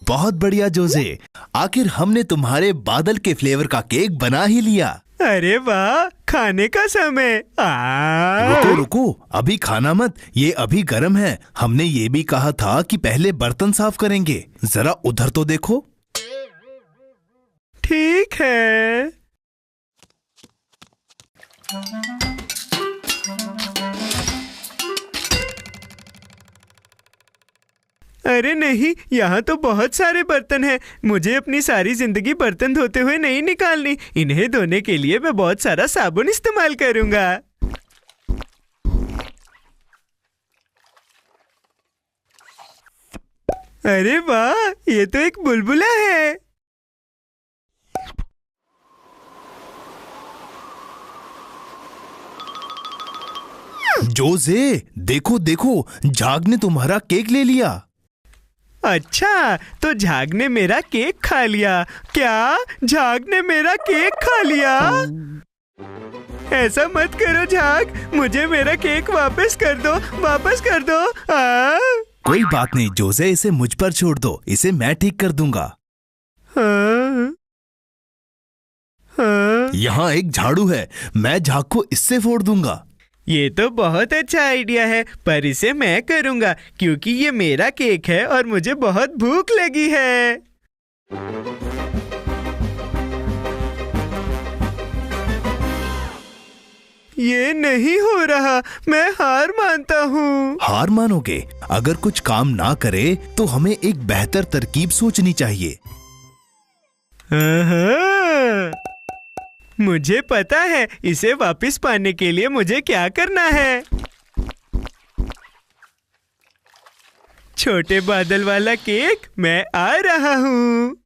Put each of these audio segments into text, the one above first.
बहुत बढ़िया जोसे, आखिर हमने तुम्हारे बादल के फ्लेवर का केक बना ही लिया। अरे वाह, खाने का समय। रुको रुको, अभी खाना मत, ये अभी गर्म है। हमने ये भी कहा था कि पहले बर्तन साफ करेंगे। जरा उधर तो देखो। ठीक है। अरे नहीं, यहाँ तो बहुत सारे बर्तन हैं। मुझे अपनी सारी जिंदगी बर्तन धोते हुए नहीं निकालनी। इन्हें धोने के लिए मैं बहुत सारा साबुन इस्तेमाल करूंगा। अरे वाह, ये तो एक बुलबुला है। जोसे, देखो देखो, झाग ने तुम्हारा केक ले लिया। अच्छा, तो झाग ने मेरा केक खा लिया। क्या झाग ने मेरा केक खा लिया? ऐसा मत करो झाग, मुझे मेरा केक वापस कर दो, वापस कर दो। कोई बात नहीं जोसे, इसे मुझ पर छोड़ दो, इसे मैं ठीक कर दूंगा। यहाँ एक झाड़ू है, मैं झाग को इससे फोड़ दूंगा। ये तो बहुत अच्छा आइडिया है, पर इसे मैं करूंगा क्योंकि ये मेरा केक है और मुझे बहुत भूख लगी है। ये नहीं हो रहा, मैं हार मानता हूँ। हार मानोगे? अगर कुछ काम ना करे तो हमें एक बेहतर तरकीब सोचनी चाहिए। मुझे पता है, इसे वापस पाने के लिए मुझे क्या करना है। छोटे बादल वाला केक, मैं आ रहा हूँ।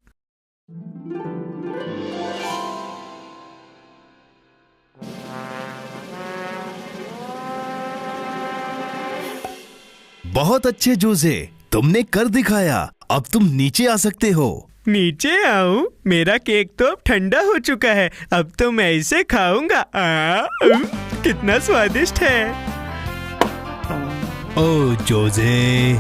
बहुत अच्छे जोसे, तुमने कर दिखाया। अब तुम नीचे आ सकते हो। नीचे आऊं? मेरा केक तो अब ठंडा हो चुका है, अब तो मैं इसे खाऊंगा। कितना स्वादिष्ट है। ओ जोसे।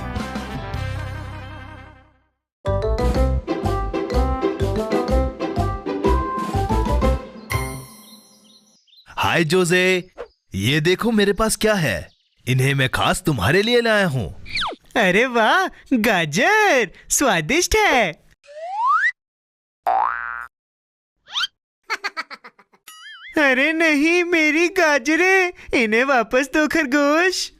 हाय जोसे, ये देखो मेरे पास क्या है। इन्हें मैं खास तुम्हारे लिए लाया हूँ। अरे वाह, गाजर स्वादिष्ट है। अरे नहीं, मेरी गाजरें, इन्हें वापस दो खरगोश।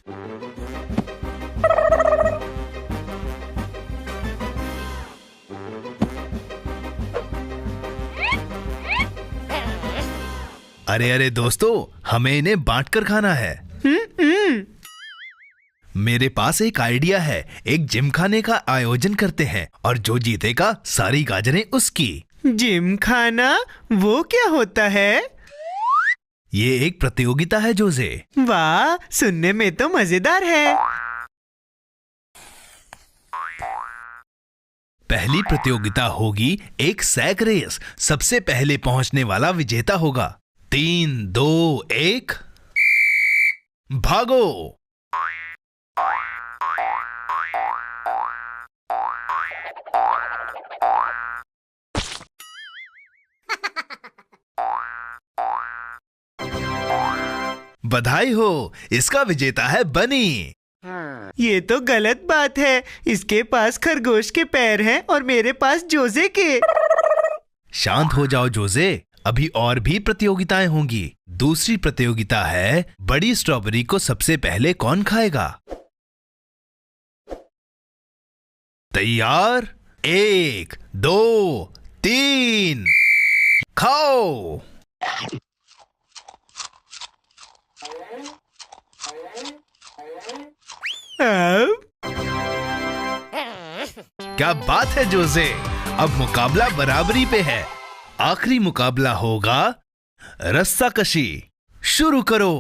अरे अरे दोस्तों, हमें इन्हें बांटकर खाना है। मेरे पास एक आइडिया है, एक जिम खाने का आयोजन करते हैं और जो जीतेगा सारी गाजरें उसकी। जिम खाना? वो क्या होता है? ये एक प्रतियोगिता है जोसे। वाह, सुनने में तो मजेदार है। पहली प्रतियोगिता होगी एक सैक रेस। सबसे पहले पहुंचने वाला विजेता होगा। 3, 2, 1 भागो। बधाई हो, इसका विजेता है बनी। ये तो गलत बात है, इसके पास खरगोश के पैर हैं और मेरे पास जोसे के। शांत हो जाओ जोसे, अभी और भी प्रतियोगिताएं होंगी। दूसरी प्रतियोगिता है बड़ी स्ट्रॉबेरी को सबसे पहले कौन खाएगा। तैयार? 1, 2, 3 खाओ। क्या बात है जोसे, अब मुकाबला बराबरी पे है। आखिरी मुकाबला होगा रस्साकशी। शुरू करो।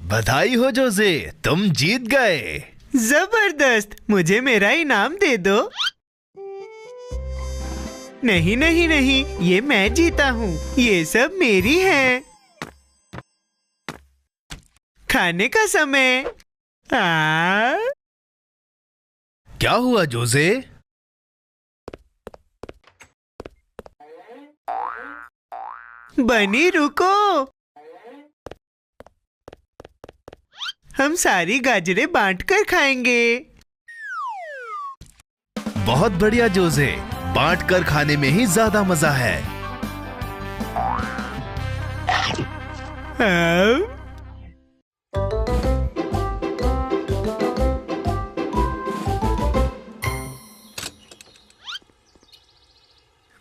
बधाई हो जोसे, तुम जीत गए। जबरदस्त, मुझे मेरा इनाम दे दो। नहीं नहीं नहीं, ये मैं जीता हूँ। ये सब मेरी है। खाने का समय। क्या हुआ जोसे? बनी रुको, हम सारी गाजरें बांटकर खाएंगे। बहुत बढ़िया जोसे, बांट कर खाने में ही ज्यादा मजा है।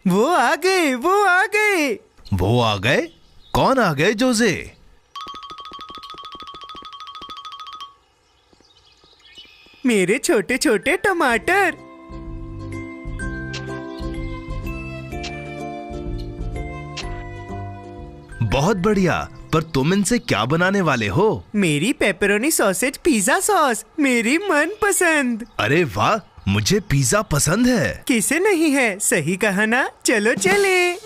वो आ गए, वो आ गए। वो आ गए? कौन आ गए जोसे? मेरे छोटे छोटे टमाटर। बहुत बढ़िया, पर तुम इनसे क्या बनाने वाले हो? मेरी पेपरोनी सॉसेज पिज्जा सॉस, मेरी मनपसंद। अरे वाह, मुझे पिज्जा पसंद है। किसे नहीं है, सही कहा ना? चलो चले।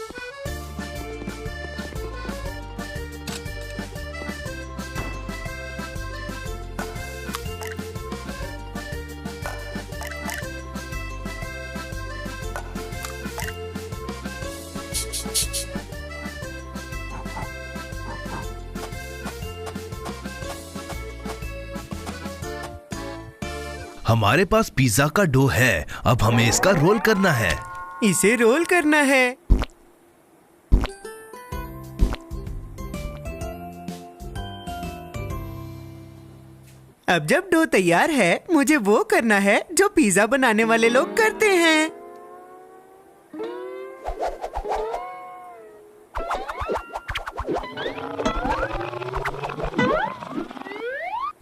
हमारे पास पिज्जा का डो है, अब हमें इसका रोल करना है। इसे रोल करना है। अब जब डो तैयार है, मुझे वो करना है जो पिज्जा बनाने वाले लोग करते हैं।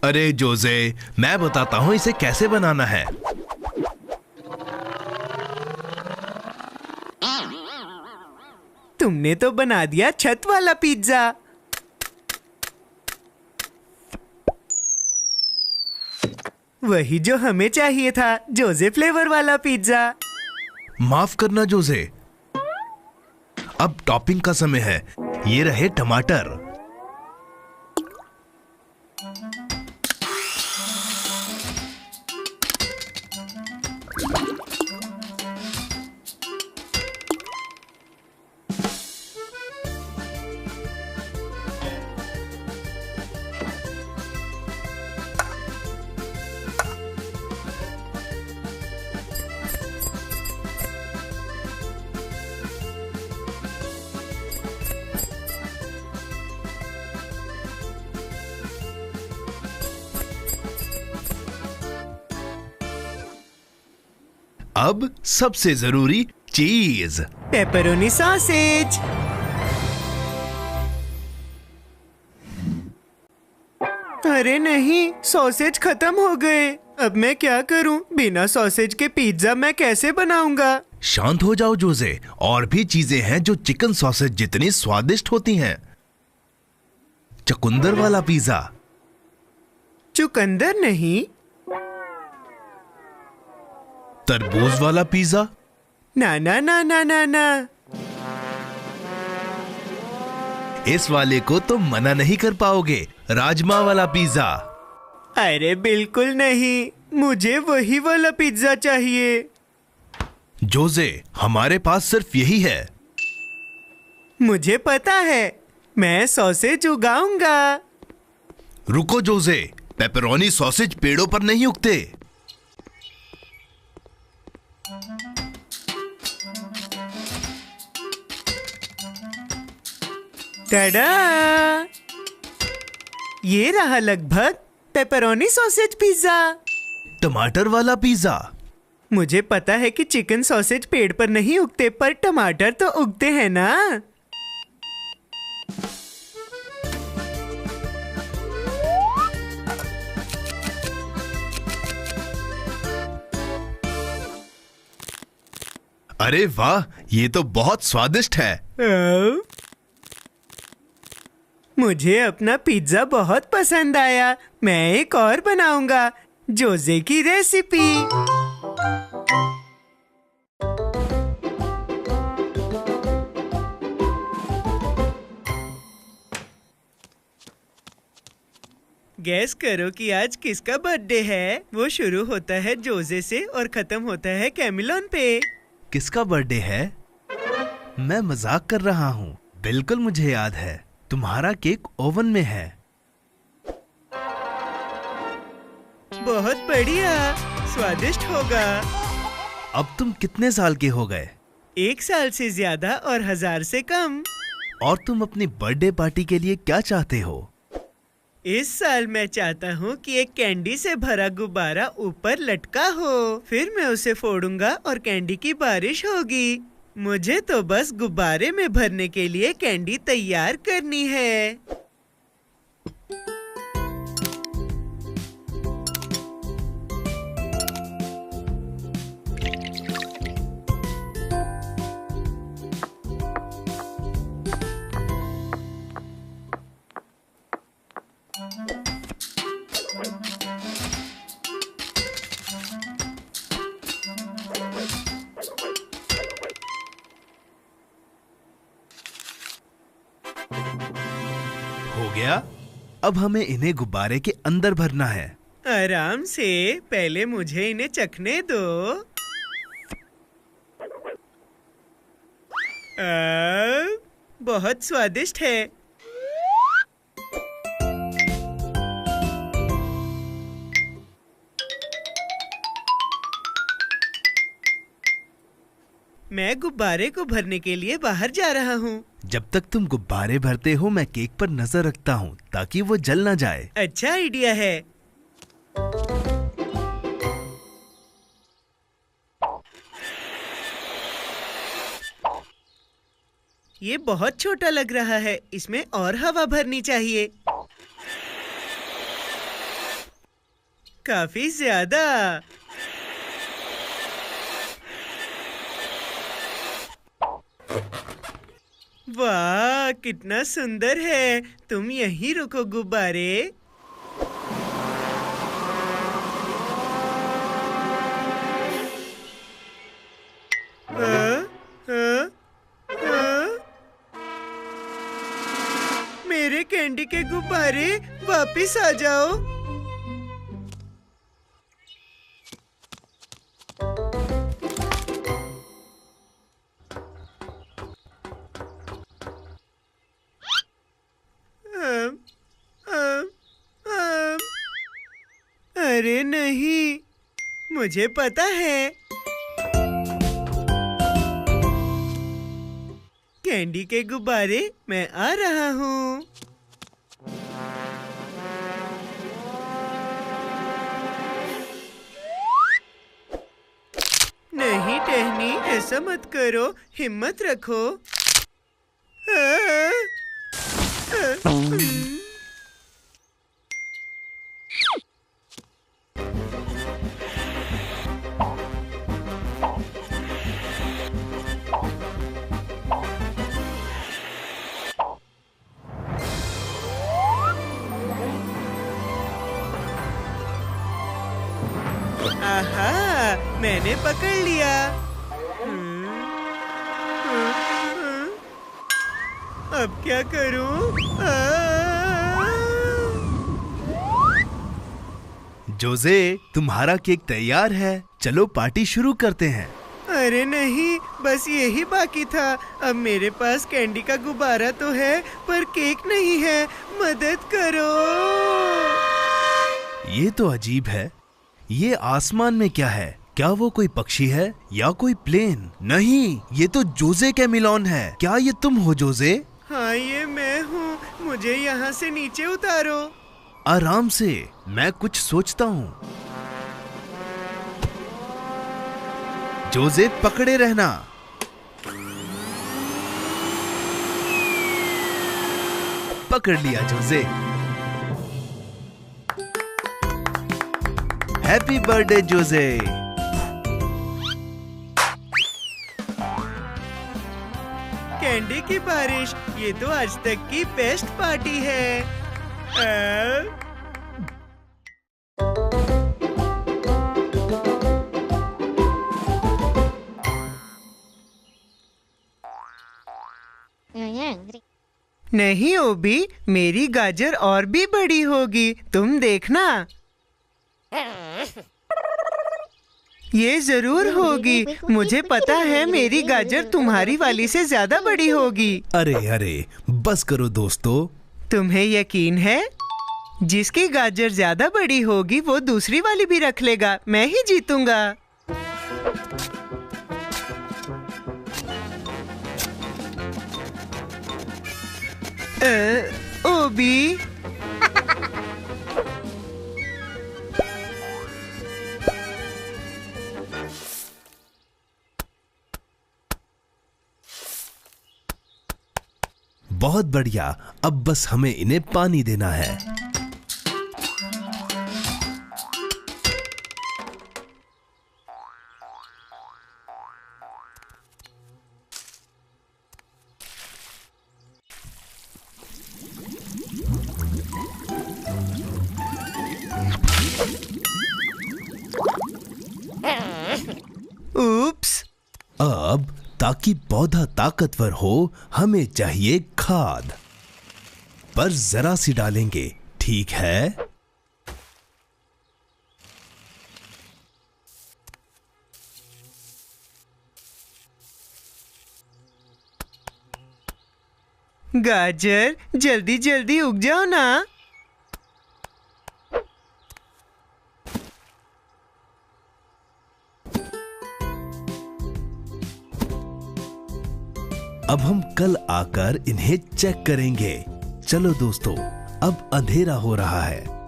अरे जोसे, मैं बताता हूँ इसे कैसे बनाना है। तुमने तो बना दिया छत वाला पिज्जा। वही जो हमें चाहिए था, जोसे फ्लेवर वाला पिज्जा। माफ करना जोसे, अब टॉपिंग का समय है। ये रहे टमाटर। अब सबसे जरूरी चीज, पेपरोनी सॉसेज। अरे नहीं, सॉसेज खत्म हो गए। अब मैं क्या करूं? बिना सॉसेज के पिज्जा मैं कैसे बनाऊंगा? शांत हो जाओ जोसे, और भी चीजें हैं जो चिकन सॉसेज जितनी स्वादिष्ट होती हैं। चुकंदर वाला पिज्जा। चुकंदर नहीं। तरबूज वाला पिज्जा। ना ना ना ना ना ना। इस वाले को तो मना नहीं कर पाओगे, राजमा वाला पिज्जा। अरे बिल्कुल नहीं, मुझे वही वाला पिज्जा चाहिए। जोसे, हमारे पास सिर्फ यही है। मुझे पता है, मैं सॉसेज उगाऊंगा। रुको जोसे, पेपरोनी सॉसेज पेड़ों पर नहीं उगते। टाडा! ये रहा लगभग पेपरोनी सॉसेज पिज्जा। टमाटर वाला पिज्जा। मुझे पता है कि चिकन सॉसेज पेड़ पर नहीं उगते, पर टमाटर तो उगते हैं ना। अरे वाह, ये तो बहुत स्वादिष्ट है। मुझे अपना पिज्जा बहुत पसंद आया। मैं एक और बनाऊंगा, जोसे की रेसिपी। गैस करो कि आज किसका बर्थडे है। वो शुरू होता है जोजे से और खत्म होता है कैमिलॉन पे। किसका बर्थडे है? मैं मजाक कर रहा हूँ। बिल्कुल मुझे याद है। तुम्हारा केक ओवन में है। बहुत बढ़िया, स्वादिष्ट होगा। अब तुम कितने साल के हो गए? 1 साल से ज्यादा और 1000 से कम। और तुम अपनी बर्थडे पार्टी के लिए क्या चाहते हो? इस साल मैं चाहता हूँ कि एक कैंडी से भरा गुब्बारा ऊपर लटका हो। फिर मैं उसे फोड़ूंगा और कैंडी की बारिश होगी। मुझे तो बस गुब्बारे में भरने के लिए कैंडी तैयार करनी है। हो गया। अब हमें इन्हें गुब्बारे के अंदर भरना है। आराम से, पहले मुझे इन्हें चखने दो। बहुत स्वादिष्ट है। मैं गुब्बारे को भरने के लिए बाहर जा रहा हूँ। जब तक तुम गुब्बारे भरते हो मैं केक पर नजर रखता हूँ ताकि वो जल ना जाए। अच्छा आइडिया है। ये बहुत छोटा लग रहा है, इसमें और हवा भरनी चाहिए। काफी ज्यादा। वाह, कितना सुंदर है। तुम यहीं रुको गुब्बारे। मेरे कैंडी के गुब्बारे वापिस आ जाओ। अरे नहीं, मुझे पता है। कैंडी के गुब्बारे, मैं आ रहा हूँ। नहीं टहनी, ऐसा मत करो, हिम्मत रखो। आहा, मैंने पकड़ लिया। अब क्या करूं? जोजे, तुम्हारा केक तैयार है। चलो पार्टी शुरू करते हैं। अरे नहीं, बस यही बाकी था। अब मेरे पास कैंडी का गुब्बारा तो है, पर केक नहीं है। मदद करो। ये तो अजीब है। ये आसमान में क्या है? क्या वो कोई पक्षी है या कोई प्लेन? नहीं, ये तो जोजे कैमिलॉन है। क्या ये तुम हो जोजे? हाँ, ये मैं हूँ। मुझे यहाँ से नीचे उतारो। आराम से, मैं कुछ सोचता हूँ। जोजे, पकड़े रहना। पकड़ लिया Jose. Happy birthday Jose. Candy की बारिश, ये तो आज तक की बेस्ट पार्टी है। नहीं ओबी, मेरी गाजर और भी बड़ी होगी, तुम देखना। ये जरूर होगी, मुझे पता है मेरी गाजर तुम्हारी वाली से ज्यादा बड़ी होगी। अरे अरे बस करो दोस्तों। तुम्हें यकीन है? जिसकी गाजर ज्यादा बड़ी होगी वो दूसरी वाली भी रख लेगा, मैं ही जीतूंगा। ओबी, बहुत बढ़िया, अब बस हमें इन्हें पानी देना है। उप्स। अब ताकि पौधा ताकतवर हो हमें चाहिए खाद, पर जरा सी डालेंगे, ठीक है? गाजर जल्दी जल्दी उग जाओ ना। अब हम कल आकर इन्हें चेक करेंगे। चलो दोस्तों, अब अंधेरा हो रहा है।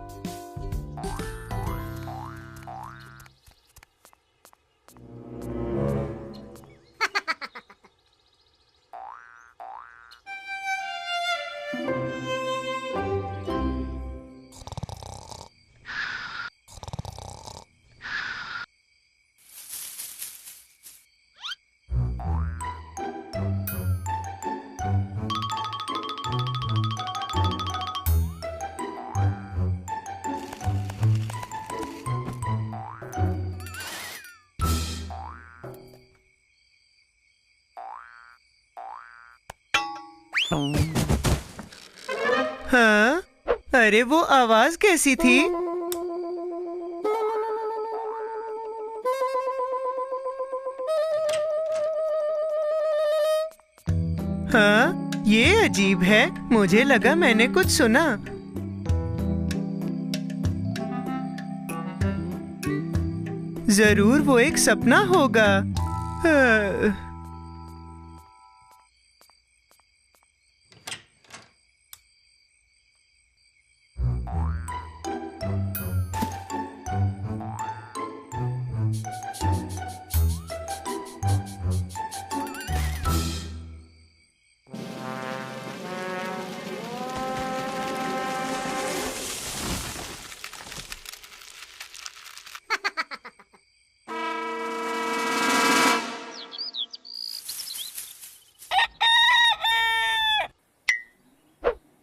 हाँ? अरे वो आवाज कैसी थी? हाँ, ये अजीब है, मुझे लगा मैंने कुछ सुना। जरूर वो एक सपना होगा। हाँ।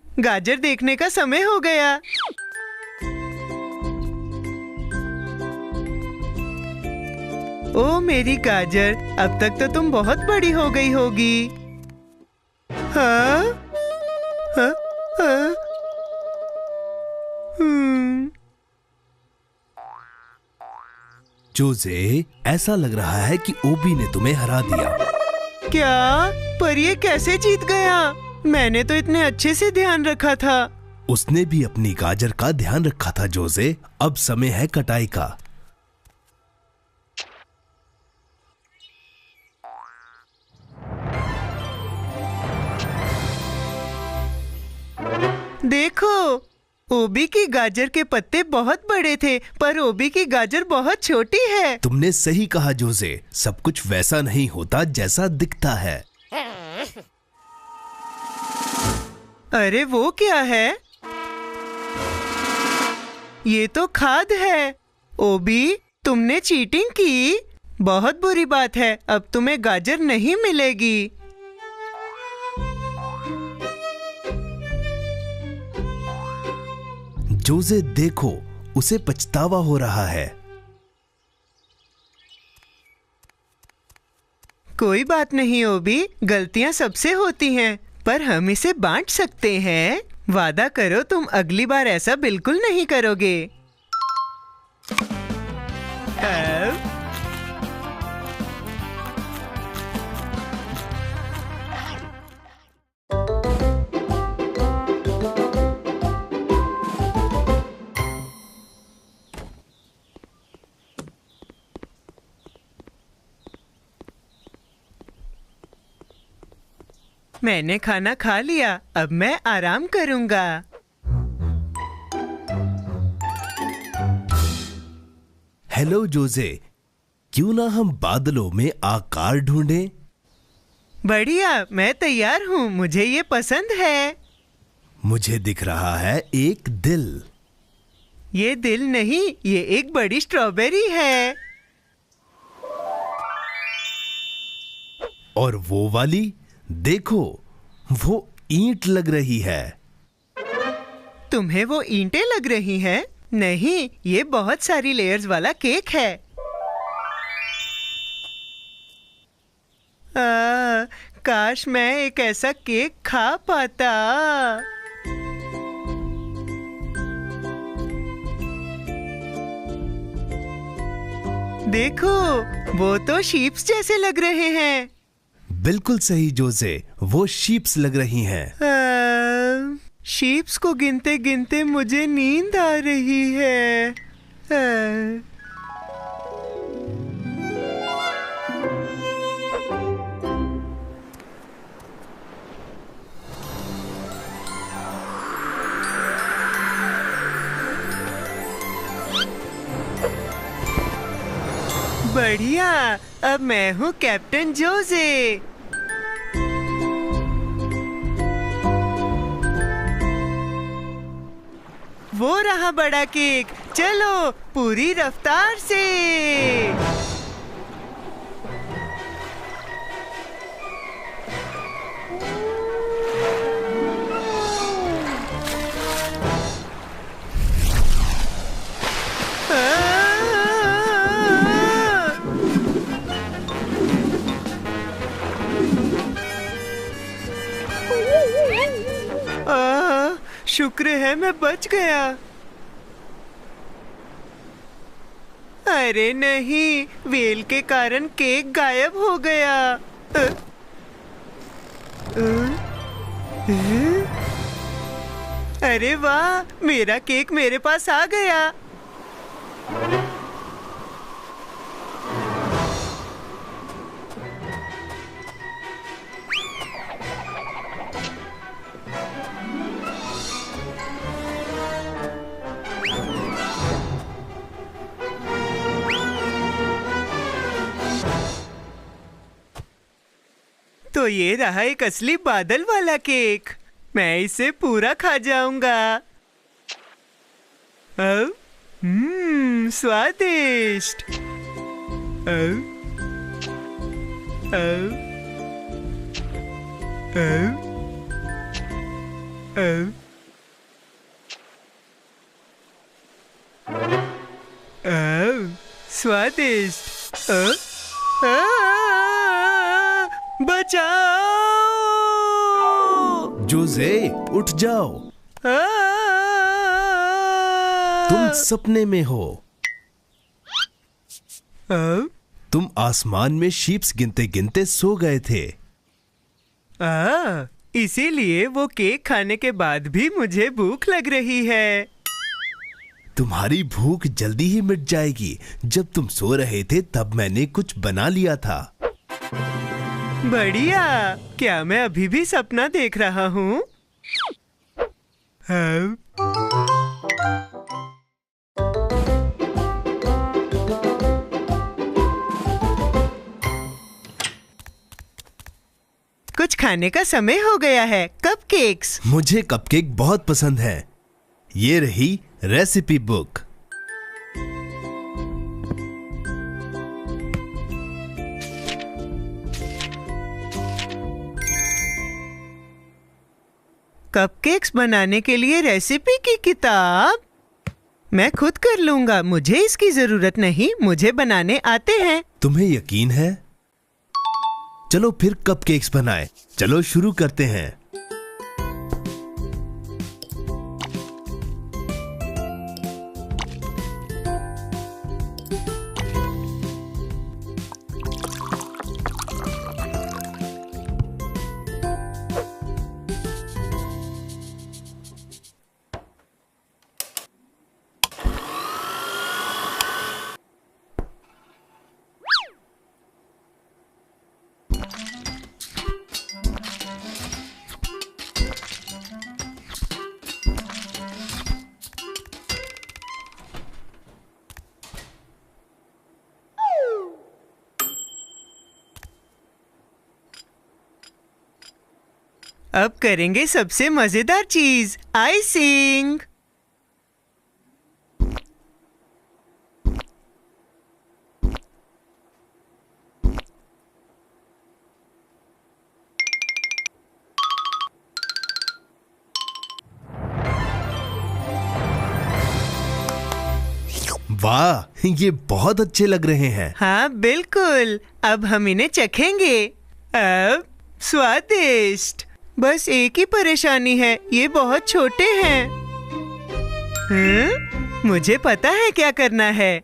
गाजर देखने का समय हो गया। ओ मेरी गाजर, अब तक तो तुम बहुत बड़ी हो गई होगी। हाँ? हाँ? हाँ? जोसे, ऐसा लग रहा है कि ओबी ने तुम्हें हरा दिया। क्या? पर ये कैसे जीत गया? मैंने तो इतने अच्छे से ध्यान रखा था। उसने भी अपनी गाजर का ध्यान रखा था जोसे। अब समय है कटाई का। देखो, ओबी की गाजर के पत्ते बहुत बड़े थे, पर ओबी की गाजर बहुत छोटी है। तुमने सही कहा जोसे, सब कुछ वैसा नहीं होता जैसा दिखता है। अरे वो क्या है? ये तो खाद है। ओबी, तुमने चीटिंग की। बहुत बुरी बात है, अब तुम्हें गाजर नहीं मिलेगी। जोसे देखो, उसे पछतावा हो रहा है। कोई बात नहीं ओबी, गलतियां सबसे होती हैं। पर हम इसे बांट सकते हैं। वादा करो तुम अगली बार ऐसा बिल्कुल नहीं करोगे। मैंने खाना खा लिया, अब मैं आराम करूंगा। हेलो जोसे, क्यों ना हम बादलों में आकार ढूंढें? बढ़िया, मैं तैयार हूँ, मुझे ये पसंद है। मुझे दिख रहा है एक दिल। ये दिल नहीं, ये एक बड़ी स्ट्रॉबेरी है। और वो वाली, देखो, वो ईंट लग रही है। तुम्हें वो ईंटें लग रही हैं? नहीं, ये बहुत सारी लेयर्स वाला केक है। काश मैं एक ऐसा केक खा पाता। देखो, वो तो शीप्स जैसे लग रहे हैं। बिल्कुल सही जोसे, वो शीप्स लग रही हैं। शीप्स को गिनते गिनते मुझे नींद आ रही है। बढ़िया, अब मैं हूँ कैप्टन जोसे। वो रहा बड़ा केक, चलो पूरी रफ्तार से। शुक्र है मैं बच गया। अरे नहीं, वेल के कारण केक गायब हो गया। अरे वाह, मेरा केक मेरे पास आ गया। तो ये रहा एक असली बादल वाला केक। मैं इसे पूरा खा जाऊंगा। स्वादिष्ट। स्वादिष्ट। बचाओ! जोसे, उठ जाओ। तुम सपने में हो। तुम आसमान में शीप्स गिनते गिनते सो गए थे। इसीलिए वो केक खाने के बाद भी मुझे भूख लग रही है। तुम्हारी भूख जल्दी ही मिट जाएगी। जब तुम सो रहे थे तब मैंने कुछ बना लिया था। बढ़िया, क्या मैं अभी भी सपना देख रहा हूँ? कुछ खाने का समय हो गया है। कपकेक्स। मुझे कपकेक बहुत पसंद है। ये रही रेसिपी बुक। कपकेक्स बनाने के लिए रेसिपी की किताब मैं खुद कर लूंगा। मुझे इसकी जरूरत नहीं, मुझे बनाने आते हैं। तुम्हें यकीन है? चलो फिर कपकेक्स बनाएं। चलो शुरू करते हैं। अब करेंगे सबसे मजेदार चीज, आइसिंग। वाह, ये बहुत अच्छे लग रहे हैं। हाँ बिल्कुल, अब हम इन्हें चखेंगे। अब स्वादिष्ट। बस एक ही परेशानी है, ये बहुत छोटे हैं। मुझे पता है क्या करना है।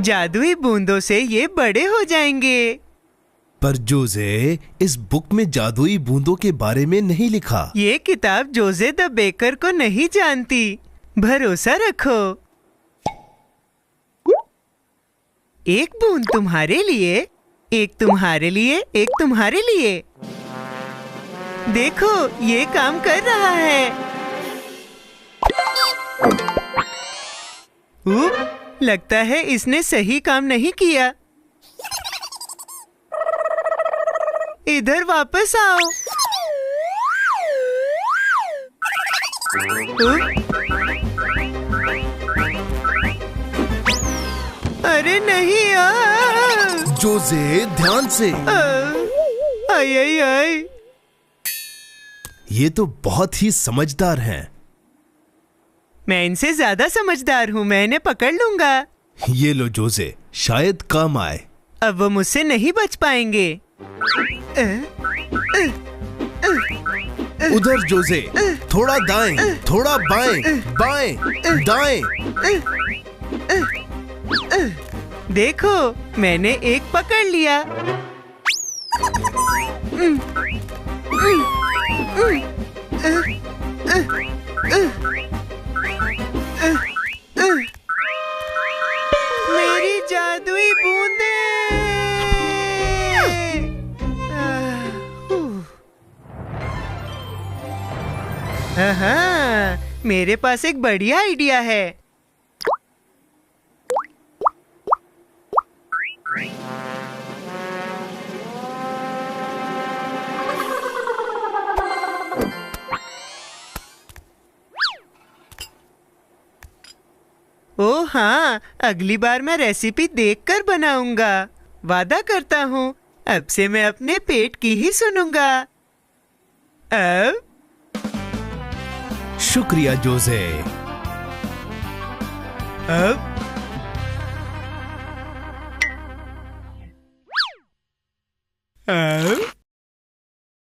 जादुई बूंदों से ये बड़े हो जाएंगे। पर जोसे, इस बुक में जादुई बूंदों के बारे में नहीं लिखा। ये किताब जोसे द बेकर को नहीं जानती। भरोसा रखो। एक बूंद तुम्हारे लिए, एक तुम्हारे लिए, एक तुम्हारे लिए। देखो, ये काम कर रहा है। लगता है इसने सही काम नहीं किया। इधर वापस आओ। अरे नहीं जोसे, ध्यान से। आई आई आई। ये तो बहुत ही समझदार हैं। मैं इनसे ज्यादा समझदार हूँ, मैं इन्हें पकड़ लूंगा। ये लो जोसे, शायद काम आए। अब वो मुझसे नहीं बच पाएंगे। उधर जोसे, थोड़ा दाएं, थोड़ा बाएं, बाएं, दाएं। देखो, मैंने एक पकड़ लिया। मेरी जादुई बूंदें। हाँ, मेरे पास एक बढ़िया आइडिया है। ओह हाँ, अगली बार मैं रेसिपी देखकर बनाऊंगा। वादा करता हूँ, अब से मैं अपने पेट की ही सुनूंगा। अब शुक्रिया जोसे। अब